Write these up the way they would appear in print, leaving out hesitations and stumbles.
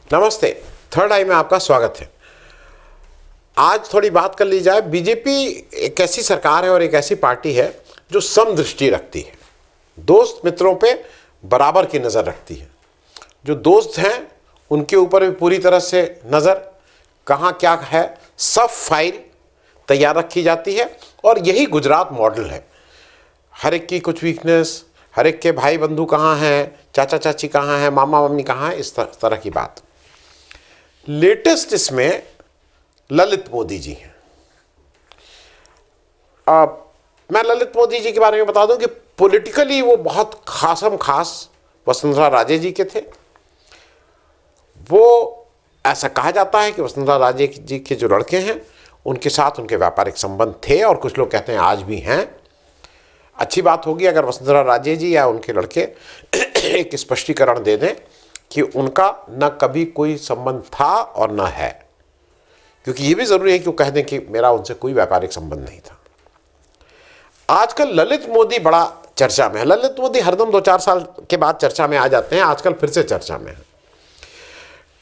नमस्ते। थर्ड आई में आपका स्वागत है। आज थोड़ी बात कर ली जाए। बीजेपी एक ऐसी सरकार है और एक ऐसी पार्टी है जो समदृष्टि रखती है, दोस्त मित्रों पे बराबर की नज़र रखती है। जो दोस्त हैं उनके ऊपर भी पूरी तरह से नज़र, कहाँ क्या है सब फाइल तैयार रखी जाती है। और यही गुजरात मॉडल है। हर एक की कुछ वीकनेस, हर एक के भाई बंधु कहाँ हैं, चाचा चाची कहाँ हैं, मामा मम्मी कहाँ हैं, इस तरह की बात। लेटेस्ट इसमें ललित मोदी जी हैं। मैं ललित मोदी जी के बारे में बता दूं कि पॉलिटिकली वो बहुत खास वसुंधरा राजे जी के थे। वो ऐसा कहा जाता है कि वसुंधरा राजे जी के जो लड़के हैं उनके साथ उनके व्यापारिक संबंध थे, और कुछ लोग कहते हैं आज भी हैं। अच्छी बात होगी अगर वसुंधरा राजे जी या उनके लड़के एक स्पष्टीकरण दे दें कि उनका न कभी कोई संबंध था और न है, क्योंकि ये भी ज़रूरी है कि वो कह दें कि मेरा उनसे कोई व्यापारिक संबंध नहीं था। आजकल ललित मोदी बड़ा चर्चा में है। ललित मोदी हरदम 2-4 साल के बाद चर्चा में आ जाते हैं, आजकल फिर से चर्चा में है।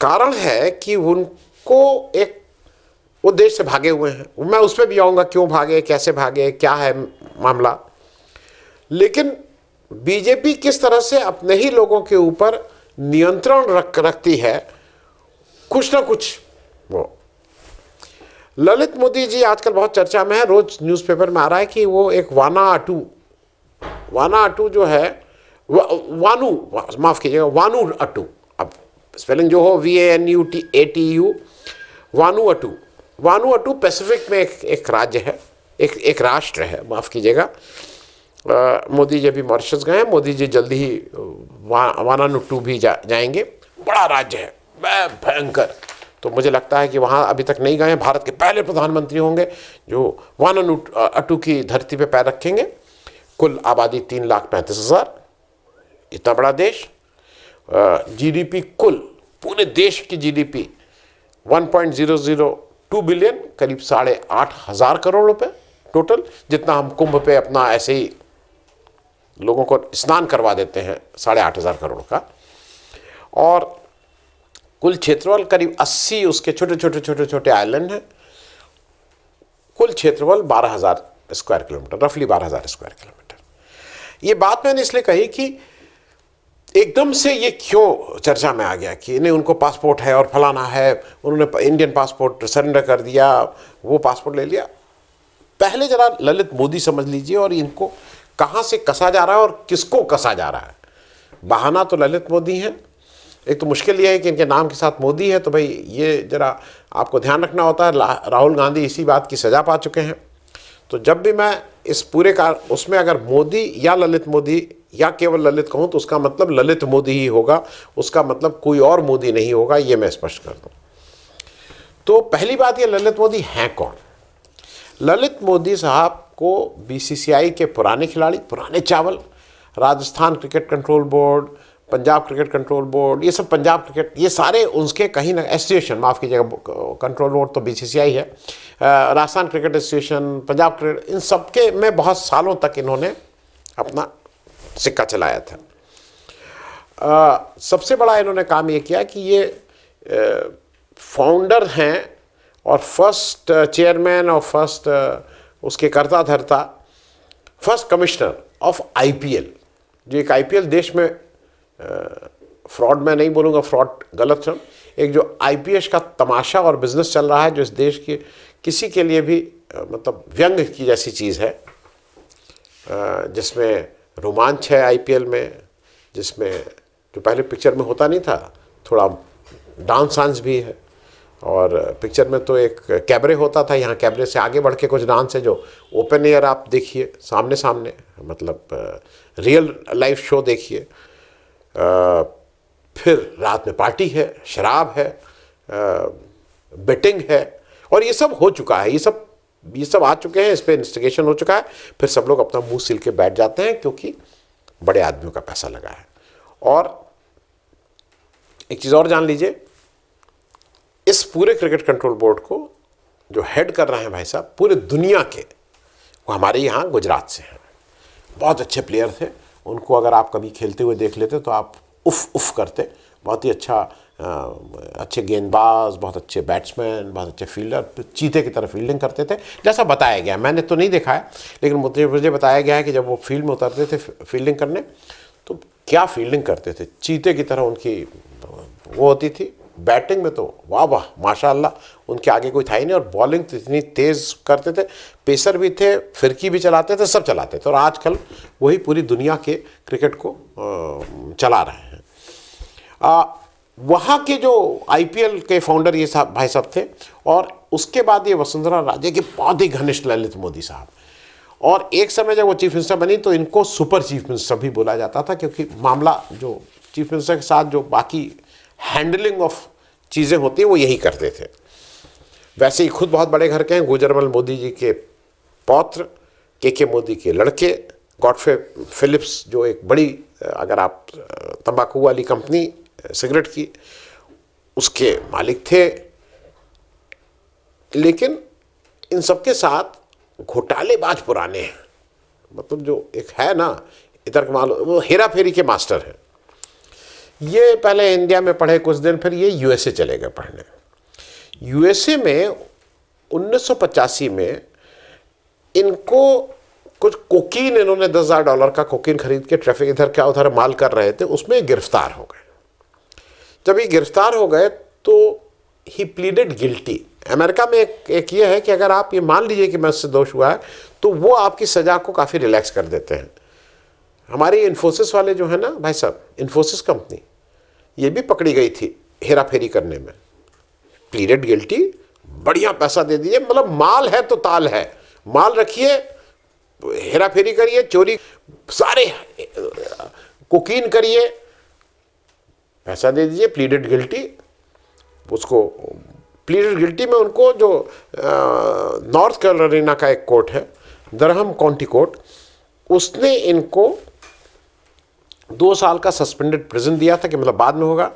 कारण है कि उनको एक वो देश से भागे हुए हैं। मैं उस पर भी आऊँगा, क्यों भागे, कैसे भागे, क्या है मामला। लेकिन बीजेपी किस तरह से अपने ही लोगों के ऊपर नियंत्रण रखती है, कुछ ना कुछ। वो ललित मोदी जी आजकल बहुत चर्चा में है। रोज न्यूज़पेपर में आ रहा है कि वो एक वाना अटू जो है, वानू, माफ कीजिएगा, वानू अटू, अब स्पेलिंग जो हो VANUATU, वानू अटू पैसिफिक में एक राज्य है, एक राष्ट्र है, माफ कीजिएगा। मोदी जी अभी मॉरिशस गए हैं। मोदी जी जल्दी ही वानानुट्टू भी जाएंगे। बड़ा राज्य है, भयंकर। तो मुझे लगता है कि वहाँ अभी तक नहीं गए हैं। भारत के पहले प्रधानमंत्री होंगे जो वानानुट्टू की धरती पे पैर रखेंगे। कुल आबादी 3,35,000, इतना बड़ा देश। GDP कुल पूरे देश की GDP 1.002 बिलियन, करीब 8,500 करोड़ रुपए टोटल, जितना हम कुंभ पे अपना ऐसे ही लोगों को स्नान करवा देते हैं, 8,500 करोड़ का। और कुल क्षेत्रफल करीब 80 उसके छोटे आइलैंड हैं। कुल क्षेत्रफल 12,000 स्क्वायर किलोमीटर, रफली 12,000 स्क्वायर किलोमीटर। ये बात मैंने इसलिए कही कि एकदम से ये क्यों चर्चा में आ गया कि नहीं उनको पासपोर्ट है और फलाना है, उन्होंने इंडियन पासपोर्ट सरेंडर कर दिया, वो पासपोर्ट ले लिया। पहले जरा ललित मोदी समझ लीजिए और इनको कहाँ से कसा जा रहा है और किसको कसा जा रहा है। बहाना तो ललित मोदी हैं। एक तो मुश्किल ये है कि इनके नाम के साथ मोदी है, तो भाई ये जरा आपको ध्यान रखना होता है। राहुल गांधी इसी बात की सज़ा पा चुके हैं। तो जब भी मैं इस पूरे उसमें अगर मोदी या ललित मोदी या केवल ललित कहूँ तो उसका मतलब ललित मोदी ही होगा, उसका मतलब कोई और मोदी नहीं होगा, ये मैं स्पष्ट कर दूँ। तो पहली बात, ये ललित मोदी हैं कौन? ललित मोदी साहब को BCCI के पुराने खिलाड़ी, पुराने चावल, Rajasthan cricket control board, Punjab cricket control board, ये सब पंजाब क्रिकेट, ये सारे उसके कहीं ना एसोसिएशन, माफ़ कीजिएगा, कंट्रोल बोर्ड तो BCCI है, Rajasthan cricket association, Punjab cricket, इन सब के में बहुत सालों तक इन्होंने अपना सिक्का चलाया था। सबसे बड़ा इन्होंने काम ये किया कि ये फाउंडर हैं और फर्स्ट चेयरमैन और फर्स्ट उसके कर्ता धर्ता, फर्स्ट कमिश्नर ऑफ IPL। जो एक IPL देश में फ्रॉड, मैं नहीं बोलूँगा फ्रॉड, गलत है, एक जो IPS का तमाशा और बिजनेस चल रहा है, जो इस देश के किसी के लिए भी मतलब व्यंग की जैसी चीज़ है, जिसमें रोमांच है IPL में, जिसमें जो पहले पिक्चर में होता नहीं था, थोड़ा डांस भी है। और पिक्चर में तो एक कैबरे होता था, यहाँ कैबरे से आगे बढ़ के कुछ डांस है, जो ओपन एयर आप देखिए, सामने सामने, मतलब रियल लाइफ शो देखिए। फिर रात में पार्टी है, शराब है, बेटिंग है, और ये सब हो चुका है। ये सब आ चुके हैं, इस पर इन्वेस्टिगेशन हो चुका है। फिर सब लोग अपना मुंह सिल के बैठ जाते हैं क्योंकि बड़े आदमियों का पैसा लगा है। और एक चीज़ और जान लीजिए, इस पूरे क्रिकेट कंट्रोल बोर्ड को जो हेड कर रहे हैं भाई साहब पूरे दुनिया के, वो हमारे यहाँ गुजरात से हैं। बहुत अच्छे प्लेयर थे, उनको अगर आप कभी खेलते हुए देख लेते तो आप उफ उफ करते, बहुत ही अच्छे गेंदबाज, बहुत अच्छे बैट्समैन, बहुत अच्छे फील्डर, चीते की तरह फील्डिंग करते थे, जैसा बताया गया। मैंने तो नहीं देखा है, लेकिन मुझे बताया गया है कि जब वो फील्ड में उतरते थे फील्डिंग करने, तो क्या फील्डिंग करते थे, चीते की तरह उनकी वो होती थी। बैटिंग में तो वाह वाह माशाल्लाह, उनके आगे कोई था ही नहीं, और बॉलिंग तो इतनी तेज़ करते थे, पेसर भी थे, फिरकी भी चलाते थे, सब चलाते थे, और आजकल वही पूरी दुनिया के क्रिकेट को चला रहे हैं। वहाँ के जो आईपीएल के फाउंडर ये साहब भाई साहब थे, और उसके बाद ये वसुंधरा राजे के बहुत ही घनिष्ठ ललित मोदी साहब, और एक समय जब वो चीफ मिनिस्टर बनी तो इनको सुपर चीफ मिनिस्टर भी बोला जाता था, क्योंकि मामला जो चीफ मिनिस्टर के साथ जो बाकी हैंडलिंग ऑफ चीज़ें होती हैं वो यही करते थे। वैसे ही खुद बहुत बड़े घर के हैं, गुजरमल मोदी जी के पौत्र, के मोदी के लड़के, गॉडफ्रे फिलिप्स जो एक बड़ी, अगर आप तंबाकू वाली कंपनी सिगरेट की, उसके मालिक थे। लेकिन इन सबके साथ घोटालेबाज पुराने हैं, मतलब जो एक है ना इधर के मालूम, वो हेरा फेरी के मास्टर हैं। ये पहले इंडिया में पढ़े कुछ दिन, फिर ये यूएसए चले गए पढ़ने। यूएसए में 1985 में इनको कुछ कोकीन, इन्होंने $10,000 का कोकीन खरीद के ट्रैफिक इधर क्या उधर माल कर रहे थे, उसमें गिरफ्तार हो गए। जब ये गिरफ्तार हो गए तो ही प्लीडेड गिल्टी। अमेरिका में एक ये है कि अगर आप ये मान लीजिए कि मैं इससे दोष हुआ है, तो वो आपकी सज़ा को काफ़ी रिलैक्स कर देते हैं। हमारी इन्फोसिस वाले जो है ना भाई साहब, इन्फोसिस कंपनी, ये भी पकड़ी गई थी हेरा फेरी करने में, प्लीडेड गिल्टी, बढ़िया पैसा दे दीजिए, मतलब माल है तो ताल है, माल रखिए, हेरा फेरी करिए, चोरी, सारे कोकीन करिए, पैसा दे दीजिए, प्लीडेड गिल्टी। उसको प्लीडेड गिल्टी में उनको जो नॉर्थ कैरोलिना का एक कोर्ट है, दरहम काउंटी कोर्ट, उसने इनको 2 साल का सस्पेंडेड प्रिजन दिया था कि मतलब बाद में होगा,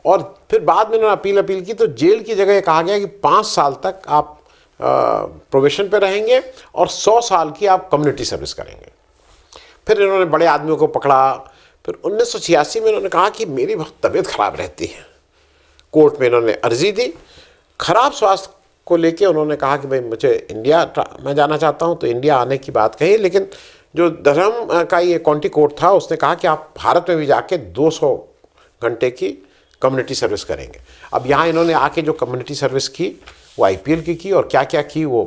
और फिर बाद में उन्होंने अपील की तो जेल की जगह कहा गया कि 5 साल तक आप प्रोबेशन पे रहेंगे और 100 साल की आप कम्युनिटी सर्विस करेंगे। फिर इन्होंने बड़े आदमियों को पकड़ा। फिर 1986 में इन्होंने कहा कि मेरी बहुत तबीयत खराब रहती है। कोर्ट में इन्होंने अर्जी दी, खराब स्वास्थ्य को लेके उन्होंने कहा कि भाई मुझे इंडिया मैं जाना चाहता हूँ, तो इंडिया आने की बात कही। लेकिन जो धर्म का ये काउंटी कोर्ट था, उसने कहा कि आप भारत में भी जाके 200 घंटे की कम्युनिटी सर्विस करेंगे। अब यहाँ इन्होंने आके जो कम्युनिटी सर्विस की वो आईपीएल की और क्या क्या की वो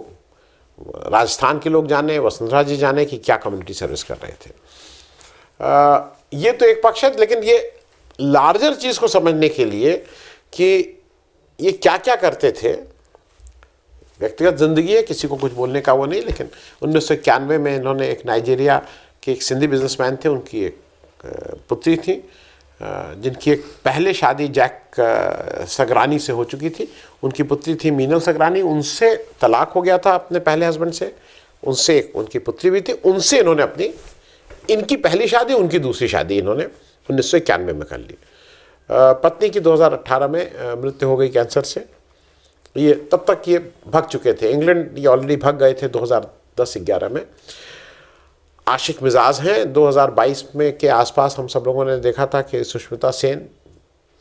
राजस्थान के लोग जाने, वसुंधरा जी जाने कि क्या कम्युनिटी सर्विस कर रहे थे। ये तो एक पक्ष है, लेकिन ये लार्जर चीज़ को समझने के लिए कि ये क्या क्या करते थे, व्यक्तिगत ज़िंदगी है, किसी को कुछ बोलने का वो नहीं। लेकिन 1991 में इन्होंने एक नाइजीरिया के एक सिंधी बिजनेसमैन थे, उनकी एक पुत्री थी जिनकी एक पहले शादी जैक सगरानी से हो चुकी थी। उनकी पुत्री थी मीनल सगरानी, उनसे तलाक हो गया था अपने पहले हस्बैंड से, उनसे एक उनकी पुत्री भी थी। उनसे इन्होंने अपनी, इनकी पहली शादी, उनकी दूसरी शादी इन्होंने 1991 में कर ली। पत्नी की 2018 में मृत्यु हो गई कैंसर से। ये तब तक ये भाग चुके थे इंग्लैंड, ये ऑलरेडी भाग गए थे 2010-11 में। आशिक मिजाज हैं। 2022 में के आसपास हम सब लोगों ने देखा था कि सुष्मिता सेन,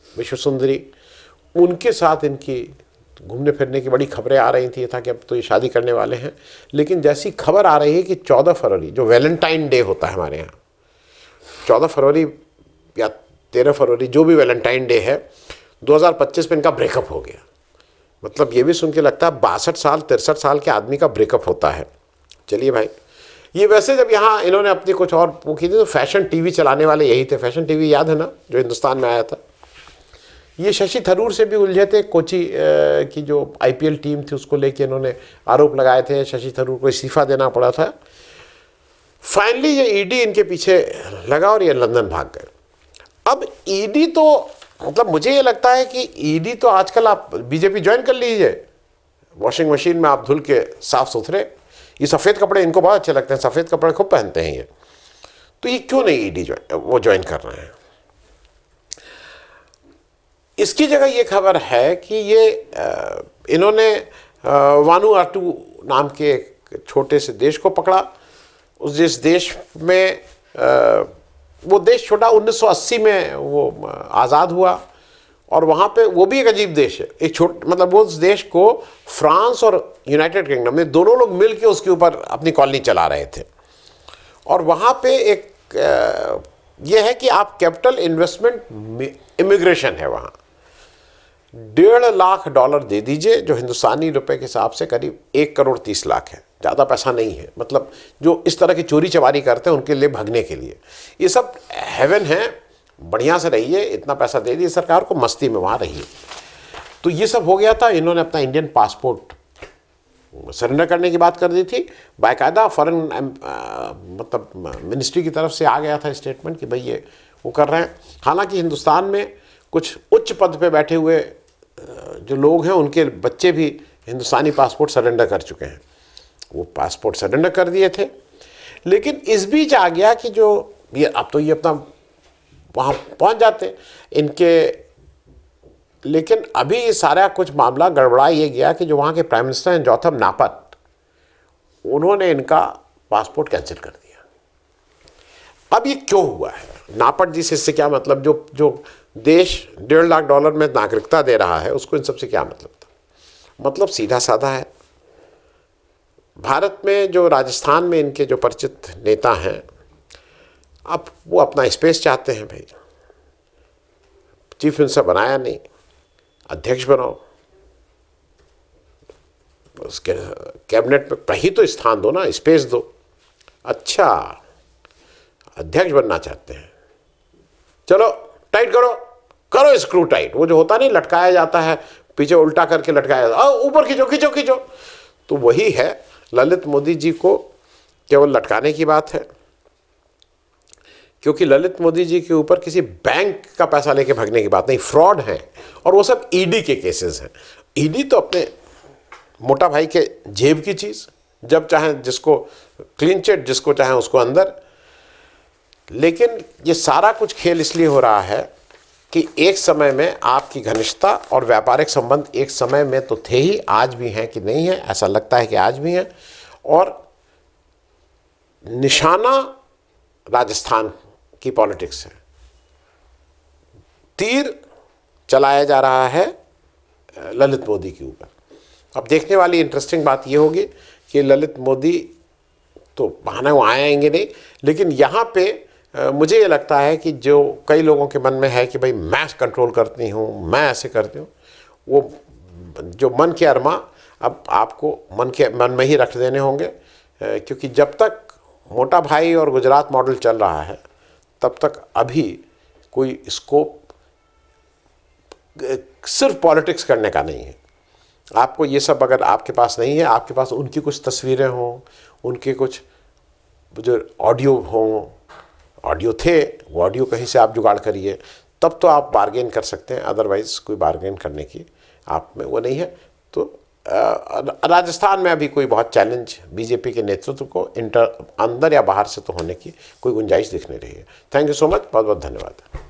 विश्व सुंदरी, उनके साथ इनकी घूमने फिरने की बड़ी खबरें आ रही थी, था कि अब तो ये शादी करने वाले हैं। लेकिन जैसी खबर आ रही है कि 14 फरवरी जो वैलेंटाइन डे होता है हमारे यहाँ, 14 फरवरी या 13 फरवरी जो भी वैलेंटाइन डे है, 2025 में इनका ब्रेकअप हो गया। मतलब ये भी सुन के लगता है 62 साल 63 साल के आदमी का ब्रेकअप होता है। चलिए भाई, ये वैसे जब यहाँ इन्होंने अपनी कुछ और वो की थी तो फैशन टीवी चलाने वाले यही थे। फैशन टीवी याद है ना, जो हिंदुस्तान में आया था। ये शशि थरूर से भी उलझे थे। कोची की जो आईपीएल टीम थी उसको लेके इन्होंने आरोप लगाए थे। शशि थरूर को इस्तीफा देना पड़ा था। फाइनली ये ईडी इनके पीछे लगा और ये लंदन भाग गए। अब ईडी तो मतलब मुझे ये लगता है कि ईडी तो आजकल आप बीजेपी ज्वाइन कर लीजिए, वॉशिंग मशीन में आप धुल के साफ सुथरे। ये सफ़ेद कपड़े इनको बहुत अच्छे लगते हैं, सफ़ेद कपड़े खूब पहनते हैं ये। तो ये क्यों नहीं ईडी वो ज्वाइन कर रहे हैं? इसकी जगह ये खबर है कि ये इन्होंने वानुआटू नाम के एक छोटे से देश को पकड़ा। उस जिस देश में वो देश छोटा, 1980 में वो आज़ाद हुआ, और वहाँ पे वो भी एक अजीब देश है, एक मतलब वो उस देश को फ्रांस और यूनाइटेड किंगडम में दोनों लोग मिल के उसके ऊपर अपनी कॉलोनी चला रहे थे। और वहाँ पे एक ये है कि आप कैपिटल इन्वेस्टमेंट इमिग्रेशन है वहाँ, $1.5 लाख दे दीजिए, जो हिंदुस्तानी रुपए के हिसाब से करीब 1.30 करोड़ है। ज़्यादा पैसा नहीं है, मतलब जो इस तरह की चोरी चमारी करते हैं उनके लिए भगने के लिए ये सब हेवन है। बढ़िया से रहिए, इतना पैसा दे दिए सरकार को, मस्ती में वहाँ रहिए। तो ये सब हो गया था। इन्होंने अपना इंडियन पासपोर्ट सरेंडर करने की बात कर दी थी, बाकायदा फॉरेन मतलब मिनिस्ट्री की तरफ से आ गया था स्टेटमेंट कि भाई ये वो कर रहे हैं। हालांकि हिंदुस्तान में कुछ उच्च पद पे बैठे हुए जो लोग हैं उनके बच्चे भी हिंदुस्तानी पासपोर्ट सरेंडर कर चुके हैं, वो पासपोर्ट सरेंडर कर दिए थे। लेकिन इस बीच आ गया कि जो ये अब तो ये अपना वहाँ पहुँच जाते इनके, लेकिन अभी ये सारा कुछ मामला गड़बड़ा ये गया कि जो वहाँ के प्राइम मिनिस्टर हैं जोथम नापत, उन्होंने इनका पासपोर्ट कैंसिल कर दिया। अब ये क्यों हुआ है? नापट जी से इससे क्या मतलब? जो देश $1.5 लाख में नागरिकता दे रहा है उसको इन सबसे क्या मतलब था? मतलब सीधा साधा है। भारत में जो राजस्थान में इनके जो परिचित नेता हैं, अब वो अपना स्पेस चाहते हैं। भाई चीफ मिनिस्टर बनाया नहीं, अध्यक्ष बनाओ, उसके कैबिनेट में कहीं तो स्थान दो ना, स्पेस दो। अच्छा, अध्यक्ष बनना चाहते हैं, चलो टाइट करो, करो स्क्रू टाइट। वो जो होता नहीं, लटकाया जाता है, पीछे उल्टा करके लटकाया जाता है, ऊपर खींचो खींचो खींचो। तो वही है, ललित मोदी जी को केवल लटकाने की बात है, क्योंकि ललित मोदी जी के ऊपर किसी बैंक का पैसा लेके भागने की बात नहीं, फ्रॉड है, और वो सब ईडी के केसेस हैं। ईडी तो अपने मोटा भाई के जेब की चीज़, जब चाहे जिसको क्लीन चिट, जिसको चाहे उसको अंदर। लेकिन ये सारा कुछ खेल इसलिए हो रहा है कि एक समय में आपकी घनिष्ठता और व्यापारिक संबंध एक समय में तो थे ही, आज भी हैं कि नहीं है, ऐसा लगता है कि आज भी हैं। और निशाना राजस्थान की पॉलिटिक्स है, तीर चलाया जा रहा है ललित मोदी के ऊपर। अब देखने वाली इंटरेस्टिंग बात ये होगी कि ललित मोदी तो बहाने वो आएंगे नहीं, लेकिन यहाँ पे मुझे ये लगता है कि जो कई लोगों के मन में है कि भाई मैं कंट्रोल करती हूँ, मैं ऐसे करती हूँ, वो जो मन के अरमा अब आपको मन में ही रख देने होंगे, क्योंकि जब तक मोटा भाई और गुजरात मॉडल चल रहा है तब तक अभी कोई स्कोप सिर्फ पॉलिटिक्स करने का नहीं है। आपको ये सब अगर आपके पास नहीं है, आपके पास उनकी कुछ तस्वीरें हों, उनके कुछ जो ऑडियो हों, ऑडियो थे, वो ऑडियो कहीं से आप जुगाड़ करिए, तब तो आप बार्गेन कर सकते हैं, अदरवाइज़ कोई बार्गेन करने की आप में वो नहीं है। तो राजस्थान में अभी कोई बहुत चैलेंज बीजेपी के नेतृत्व को अंदर या बाहर से तो होने की कोई गुंजाइश दिख नहीं रही है। थैंक यू सो मच, बहुत बहुत धन्यवाद।